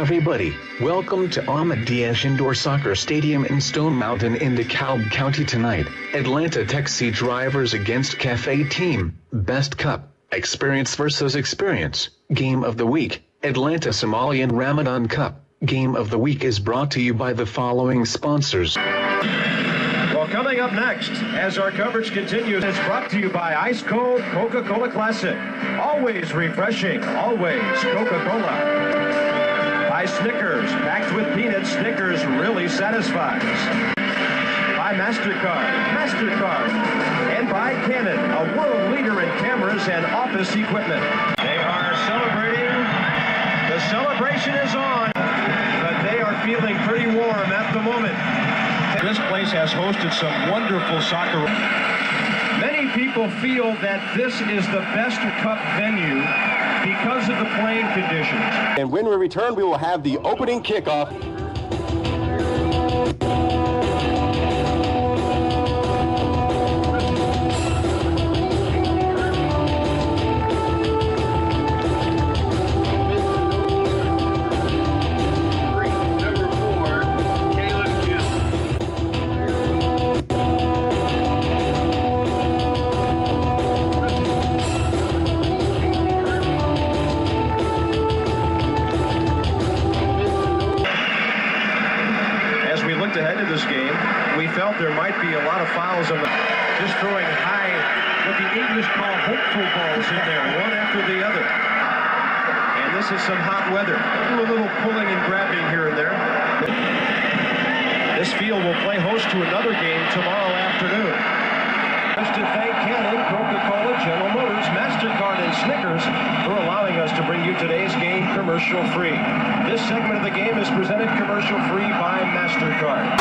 everybody, welcome to Ahmed Diaz Indoor Soccer Stadium in Stone Mountain in DeKalb County tonight. Atlanta Taxi drivers against Cafe Team, Best Cup, Experience versus Experience, Game of the Week, Atlanta Somalian Ramadan Cup. Game of the Week is brought to you by the following sponsors. Well, coming up next, as our coverage continues, it's brought to you by Ice Cold Coca-Cola Classic. Always refreshing, always Coca-Cola. By Snickers, packed with peanuts, Snickers really satisfies. By MasterCard, and by Canon, a world leader in cameras and office equipment. They are celebrating. The celebration is on, but they are feeling pretty warm at the moment. This place has hosted some wonderful soccer. Many people feel that this is the best cup venue because of the playing conditions. And when we return, we will have the opening kickoff. There might be a lot of fouls on the just throwing high, what the English call hopeful balls in there, one after the other. And this is some hot weather. Do a little pulling and grabbing here and there. This field will play host to another game tomorrow afternoon. Just to thank Canon, Coca-Cola, General Motors, MasterCard, and Snickers for allowing us to bring you today's game commercial-free. This segment of the game is presented commercial-free by MasterCard.